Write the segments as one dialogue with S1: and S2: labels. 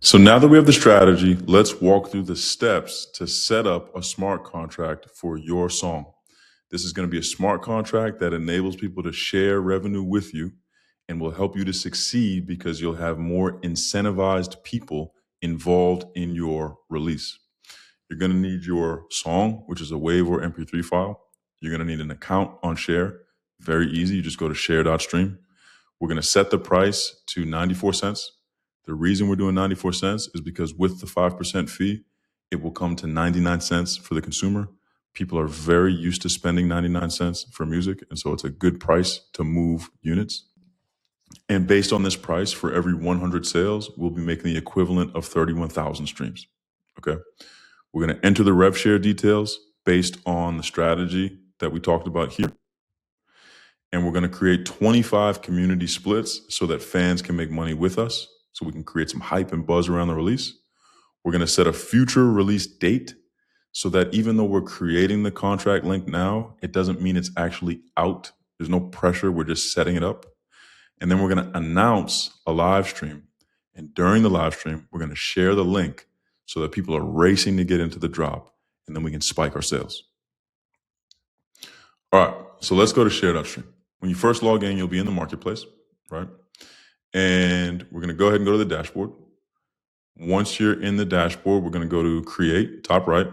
S1: So now that we have the strategy, let's walk through the steps to set up a smart contract for your song. This is going to be a smart contract that enables people to share revenue with you and will help you to succeed because you'll have more incentivized people involved in your release. You're going to need your song, which is a WAV or MP3 file. You're going to need an account on Share. Very easy. You just go to share.stream. We're going to set the price to 94 cents. The reason we're doing 94 cents is because with the 5% fee, it will come to 99 cents for the consumer. People are very used to spending 99 cents for music, and so it's a good price to move units. And based on this price, for every 100 sales, we'll be making the equivalent of 31,000 streams. Okay. We're going to enter the rev share details based on the strategy that we talked about here. And we're going to create 25 community splits so that fans can make money with us, so we can create some hype and buzz around the release. We're going to set a future release date so that even though we're creating the contract link now, it doesn't mean it's actually out. There's no pressure. We're just setting it up. And then we're going to announce a live stream. And during the live stream, we're going to share the link so that people are racing to get into the drop, and then we can spike our sales. All right, so let's go to share.stream. When you first log in, you'll be in the marketplace, right? And we're going to go ahead and go to the dashboard. Once you're in the dashboard, we're going to go to create, top right,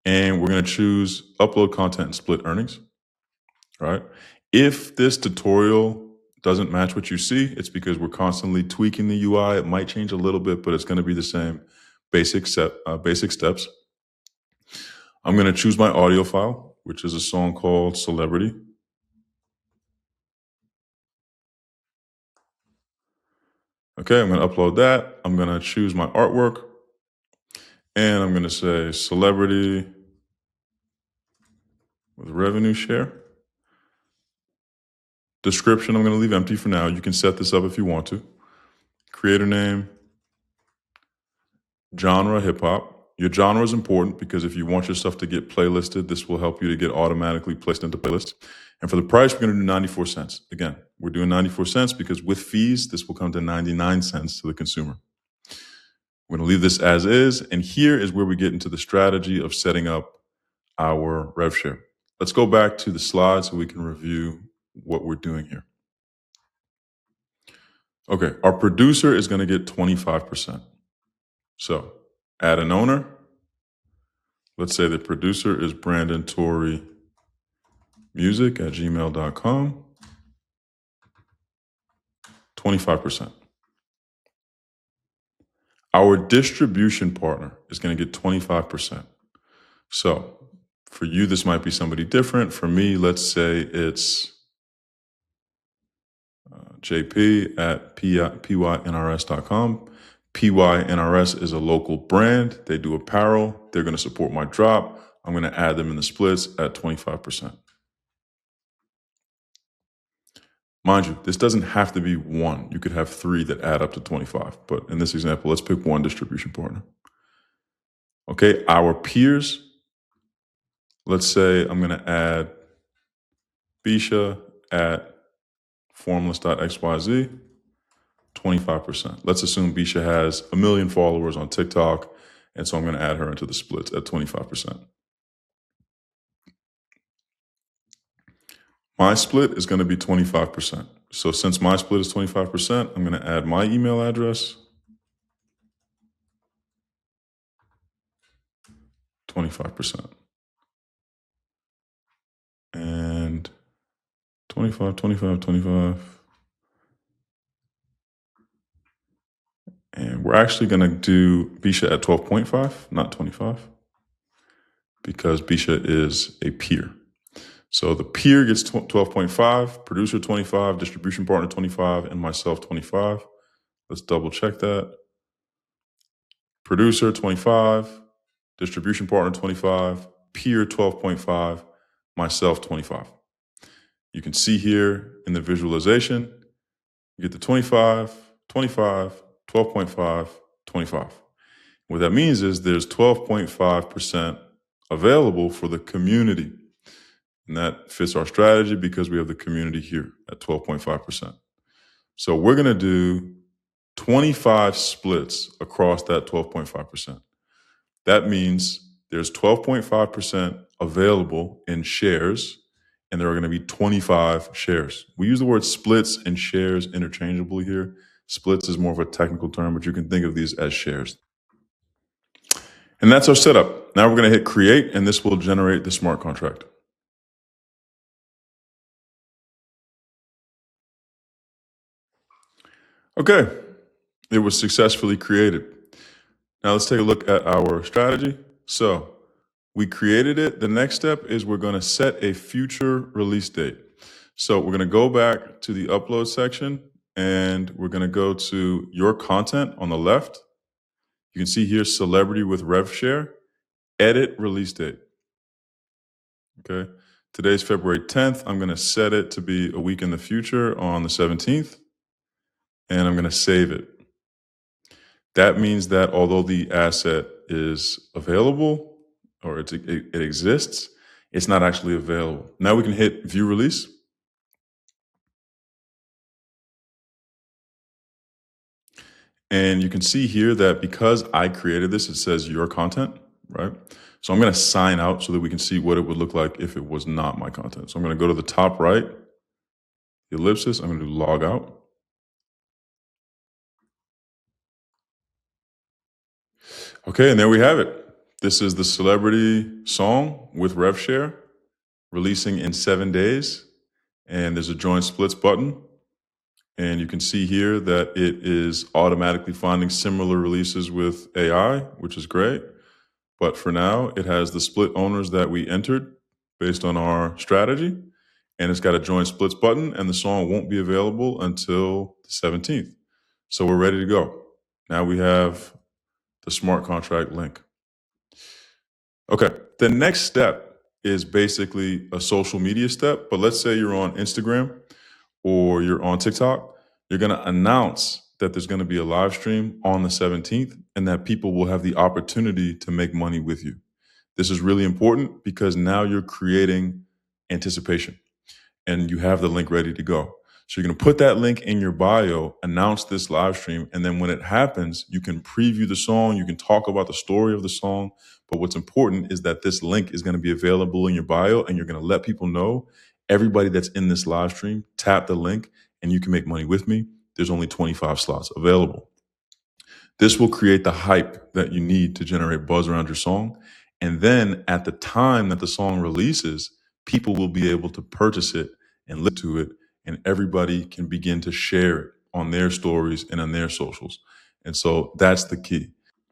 S1: and we're going to choose upload content and split earnings, right? If this tutorial doesn't match what you see, it's because we're constantly tweaking the UI. It might change a little bit, but it's going to be the same basic steps. I'm going to choose my audio file, which is a song called Celebrity. Okay, I'm going to upload that. I'm going to choose my artwork, and I'm going to say celebrity with revenue share. Description, I'm going to leave empty for now. You can set this up if you want to. Creator name, genre, hip hop. Your genre is important because if you want your stuff to get playlisted, this will help you to get automatically placed into playlists. And for the price, we're going to do 94 cents. Again, we're doing 94 cents because with fees, this will come to 99 cents to the consumer. We're going to leave this as is. And here is where we get into the strategy of setting up our rev share. Let's go back to the slide so we can review what we're doing here. Okay, our producer is going to get 25%. So add an owner. Let's say the producer is Brandon Torrey Music at gmail.com. 25%. Our distribution partner is going to get 25%. So for you, this might be somebody different. For me, let's say it's JP at pynrs.com. PYNRS is a local brand. They do apparel. They're going to support my drop. I'm going to add them in the splits at 25%. Mind you, this doesn't have to be one. You could have 3 that add up to 25. But in this example, let's pick one distribution partner. Okay, our peers. Let's say I'm going to add Bisha at formless.xyz. 25%. Let's assume Bisha has 1 million followers on TikTok, and so I'm going to add her into the splits at 25%. My split is going to be 25%. So since my split is 25%, I'm going to add my email address, 25%. And 25, 25, 25. And we're actually going to do Bisha at 12.5, not 25, because Bisha is a peer. So the peer gets 12.5, producer 25, distribution partner 25, and myself 25. Let's double check that. Producer 25, distribution partner 25, peer 12.5, myself 25. You can see here in the visualization, you get the 25, 25, 12.5, 25. What that means is there's 12.5% available for the community. And that fits our strategy because we have the community here at 12.5%. So we're going to do 25 splits across that 12.5%. That means there's 12.5% available in shares, and there are going to be 25 shares. We use the word splits and shares interchangeably here. Splits is more of a technical term, but you can think of these as shares. And that's our setup. Now we're going to hit create, and this will generate the smart contract. Okay, it was successfully created. Now let's take a look at our strategy. So we created it. The next step is we're going to set a future release date. So we're going to go back to the upload section, and we're going to go to your content on the left. You can see here celebrity with rev share, edit release date. Okay. Today's February 10th. I'm going to set it to be a week in the future on the 17th, and I'm going to save it. That means that although the asset is available or it exists, it's not actually available. Now we can hit view release. And you can see here that because I created this, it says your content, right? So I'm going to sign out so that we can see what it would look like if it was not my content. So I'm going to go to the top right, the ellipsis. I'm going to do log out. Okay, and there we have it. This is the celebrity song with RevShare releasing in 7 days. And there's a join splits button. And you can see here that it is automatically finding similar releases with AI, which is great. But for now, it has the split owners that we entered based on our strategy. And it's got a join splits button, and the song won't be available until the 17th. So we're ready to go. Now we have the smart contract link. Okay, the next step is basically a social media step. But let's say you're on Instagram or you're on TikTok, you're going to announce that there's going to be a live stream on the 17th and that people will have the opportunity to make money with you. This is really important because now you're creating anticipation and you have the link ready to go. So you're going to put that link in your bio, announce this live stream, and then when it happens, you can preview the song, you can talk about the story of the song. But what's important is that this link is going to be available in your bio, and you're going to let people know, everybody that's in this live stream, tap the link and you can make money with me. There's only 25 slots available. This will create the hype that you need to generate buzz around your song. And then at the time that the song releases, people will be able to purchase it and listen to it, and everybody can begin to share it on their stories and on their socials. And so that's the key.